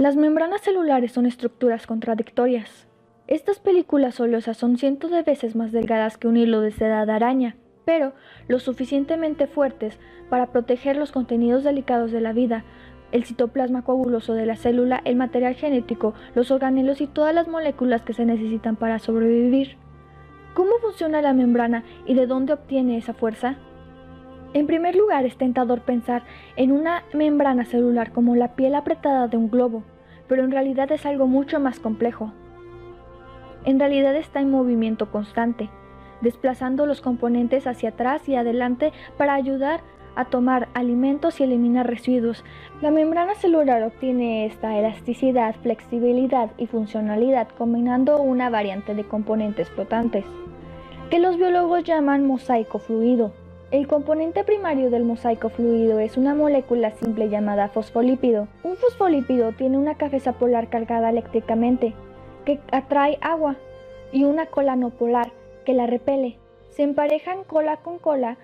Las membranas celulares son estructuras contradictorias. Estas películas oleosas son cientos de veces más delgadas que un hilo de seda de araña, pero lo suficientemente fuertes para proteger los contenidos delicados de la vida, el citoplasma coaguloso de la célula, el material genético, los organelos y todas las moléculas que se necesitan para sobrevivir. ¿Cómo funciona la membrana y de dónde obtiene esa fuerza? En primer lugar, es tentador pensar en una membrana celular como la piel apretada de un globo, pero en realidad es algo mucho más complejo. En realidad está en movimiento constante, desplazando los componentes hacia atrás y adelante para ayudar a tomar alimentos y eliminar residuos. La membrana celular obtiene esta elasticidad, flexibilidad y funcionalidad combinando una variante de componentes flotantes, que los biólogos llaman mosaico fluido. El componente primario del mosaico fluido es una molécula simple llamada fosfolípido. Un fosfolípido tiene una cabeza polar cargada eléctricamente, que atrae agua, y una cola no polar, que la repele. Se emparejan cola con cola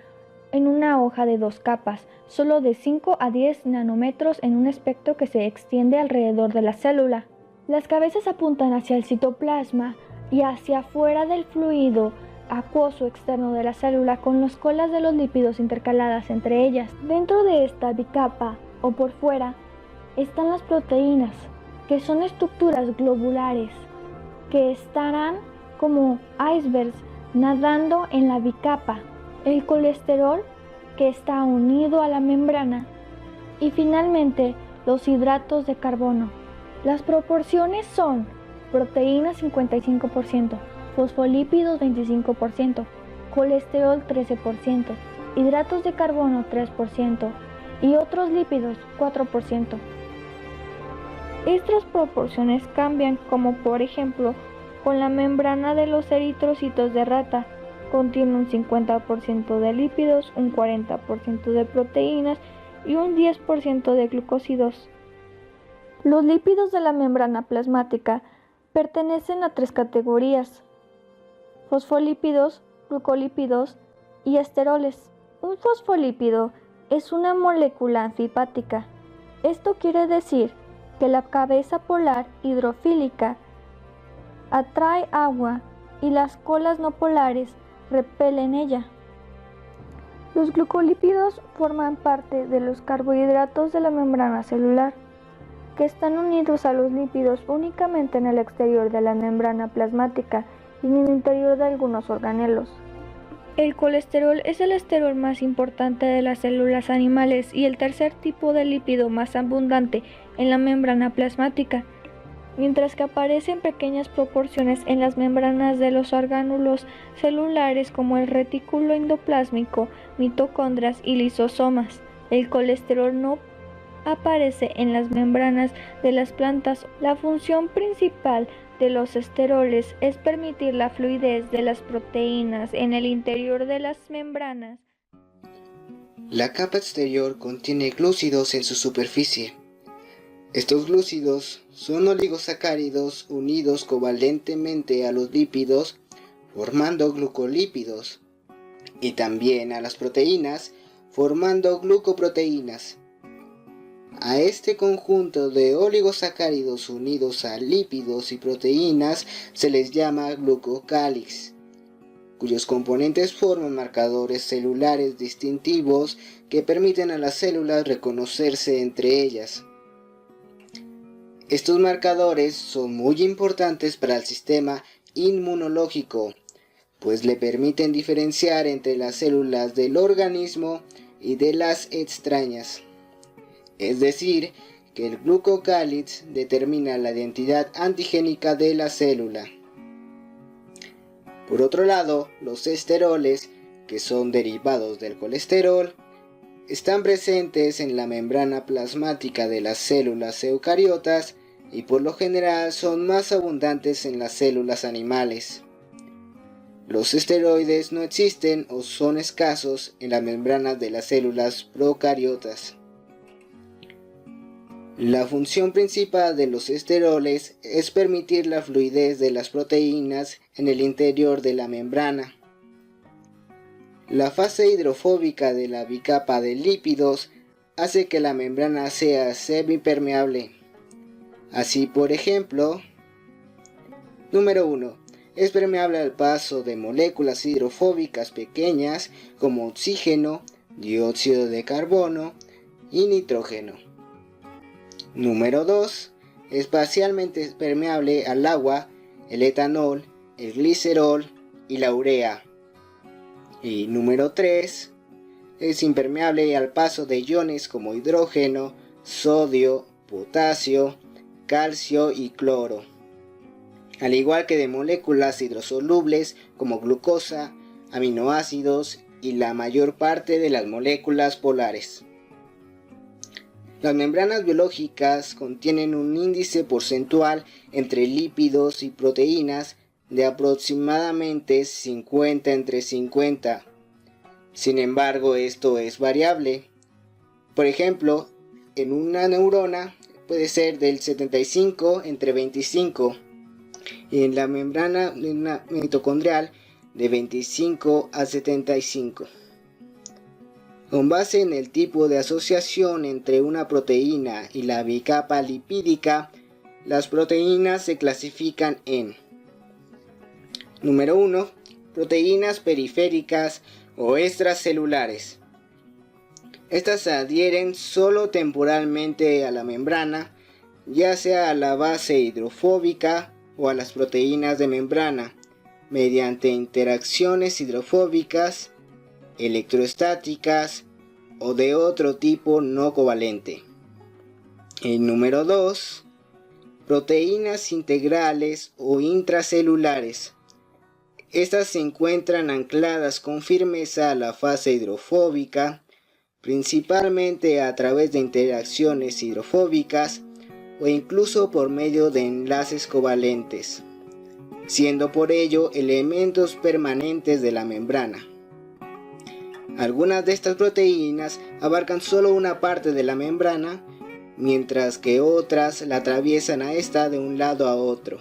en una hoja de 2 capas, solo de 5 a 10 nanómetros en un espectro que se extiende alrededor de la célula. Las cabezas apuntan hacia el citoplasma y hacia afuera del fluido acuoso externo de la célula, con las colas de los lípidos intercaladas entre ellas. Dentro de esta bicapa, o por fuera, están las proteínas, que son estructuras globulares, que estarán como icebergs nadando en la bicapa, el colesterol, que está unido a la membrana, y finalmente los hidratos de carbono. Las proporciones son proteínas 55%, fosfolípidos 25%, colesterol 13%, hidratos de carbono 3% y otros lípidos 4%. Estas proporciones cambian, como por ejemplo con la membrana de los eritrocitos de rata. Contiene un 50% de lípidos, un 40% de proteínas y un 10% de glucósidos. Los lípidos de la membrana plasmática pertenecen a 3 categorías: fosfolípidos, glucolípidos y esteroles. Un fosfolípido es una molécula anfipática. Esto quiere decir que la cabeza polar hidrofílica atrae agua y las colas no polares repelen ella. Los glucolípidos forman parte de los carbohidratos de la membrana celular, que están unidos a los lípidos únicamente en el exterior de la membrana plasmática y en el interior de algunos organelos. El colesterol es el esterol más importante de las células animales y el tercer tipo de lípido más abundante en la membrana plasmática, mientras que aparece en pequeñas proporciones en las membranas de los orgánulos celulares como el retículo endoplásmico, mitocondrias y lisosomas. El colesterol no aparece en las membranas de las plantas. La función principal de los esteroles es permitir la fluidez de las proteínas en el interior de las membranas. La capa exterior contiene glúcidos en su superficie. Estos glúcidos son oligosacáridos unidos covalentemente a los lípidos, formando glucolípidos, y también a las proteínas, formando glucoproteínas. A este conjunto de oligosacáridos unidos a lípidos y proteínas se les llama glucocálix, cuyos componentes forman marcadores celulares distintivos que permiten a las células reconocerse entre ellas. Estos marcadores son muy importantes para el sistema inmunológico, pues le permiten diferenciar entre las células del organismo y de las extrañas. Es decir, que el glucocálix determina la identidad antigénica de la célula. Por otro lado, los esteroles, que son derivados del colesterol, están presentes en la membrana plasmática de las células eucariotas y por lo general son más abundantes en las células animales. Los esteroides no existen o son escasos en las membranas de las células procariotas. La función principal de los esteroles es permitir la fluidez de las proteínas en el interior de la membrana. La fase hidrofóbica de la bicapa de lípidos hace que la membrana sea semipermeable. Así, por ejemplo, número 1. Es permeable al paso de moléculas hidrofóbicas pequeñas como oxígeno, dióxido de carbono y nitrógeno. Número 2. Es parcialmente permeable al agua, el etanol, el glicerol y la urea. Y número 3. Es impermeable al paso de iones como hidrógeno, sodio, potasio, calcio y cloro, al igual que de moléculas hidrosolubles como glucosa, aminoácidos y la mayor parte de las moléculas polares. Las membranas biológicas contienen un índice porcentual entre lípidos y proteínas de aproximadamente 50:50. Sin embargo, esto es variable. Por ejemplo, en una neurona puede ser del 75:25 y en la membrana mitocondrial de 25:75. Con base en el tipo de asociación entre una proteína y la bicapa lipídica, las proteínas se clasifican en: número 1. Proteínas periféricas o extracelulares. Estas se adhieren solo temporalmente a la membrana, ya sea a la base hidrofóbica o a las proteínas de membrana, mediante interacciones hidrofóbicas, electrostáticas o de otro tipo no covalente. El número 2. Proteínas integrales o intracelulares. Estas se encuentran ancladas con firmeza a la fase hidrofóbica, principalmente a través de interacciones hidrofóbicas o incluso por medio de enlaces covalentes, siendo por ello elementos permanentes de la membrana. Algunas de estas proteínas abarcan solo una parte de la membrana, mientras que otras la atraviesan a esta de un lado a otro,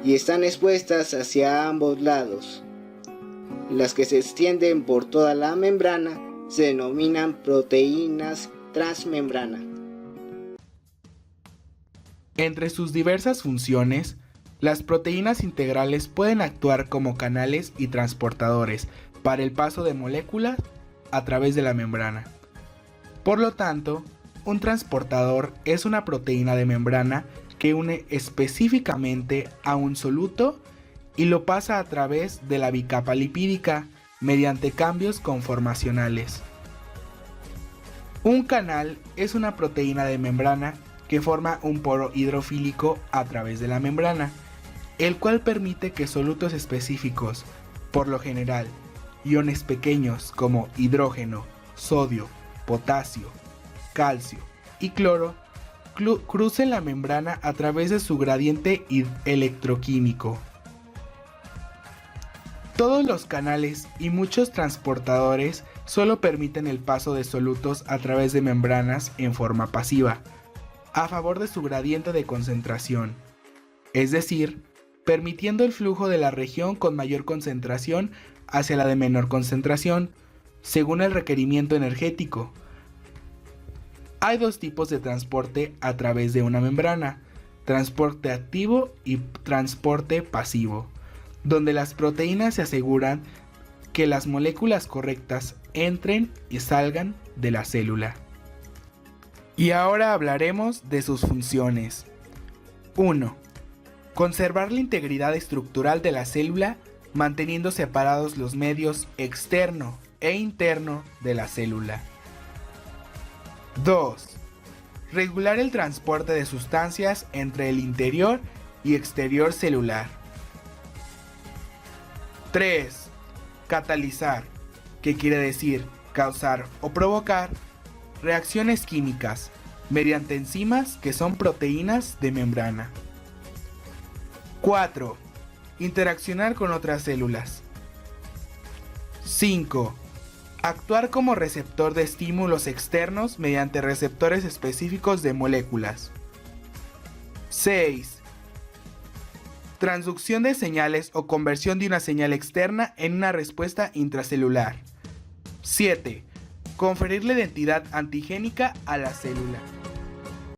y están expuestas hacia ambos lados. Las que se extienden por toda la membrana se denominan proteínas transmembrana. Entre sus diversas funciones, las proteínas integrales pueden actuar como canales y transportadores para el paso de moléculas a través de la membrana. Por lo tanto, un transportador es una proteína de membrana que une específicamente a un soluto y lo pasa a través de la bicapa lipídica mediante cambios conformacionales. Un canal es una proteína de membrana que forma un poro hidrofílico a través de la membrana, el cual permite que solutos específicos, por lo general, iones pequeños como hidrógeno, sodio, potasio, calcio y cloro, crucen la membrana a través de su gradiente electroquímico. Todos los canales y muchos transportadores solo permiten el paso de solutos a través de membranas en forma pasiva, a favor de su gradiente de concentración, es decir, permitiendo el flujo de la región con mayor concentración hacia la de menor concentración, según el requerimiento energético. Hay dos tipos de transporte a través de una membrana: transporte activo y transporte pasivo, donde las proteínas se aseguran que las moléculas correctas entren y salgan de la célula. Y ahora hablaremos de sus funciones. 1. Conservar la integridad estructural de la célula, manteniendo separados los medios externo e interno de la célula. 2. Regular el transporte de sustancias entre el interior y exterior celular. 3. Catalizar, que quiere decir causar o provocar reacciones químicas mediante enzimas que son proteínas de membrana. 4. Interaccionar con otras células. 5. Actuar como receptor de estímulos externos mediante receptores específicos de moléculas. 6. Transducción de señales o conversión de una señal externa en una respuesta intracelular. 7. Conferirle identidad antigénica a la célula.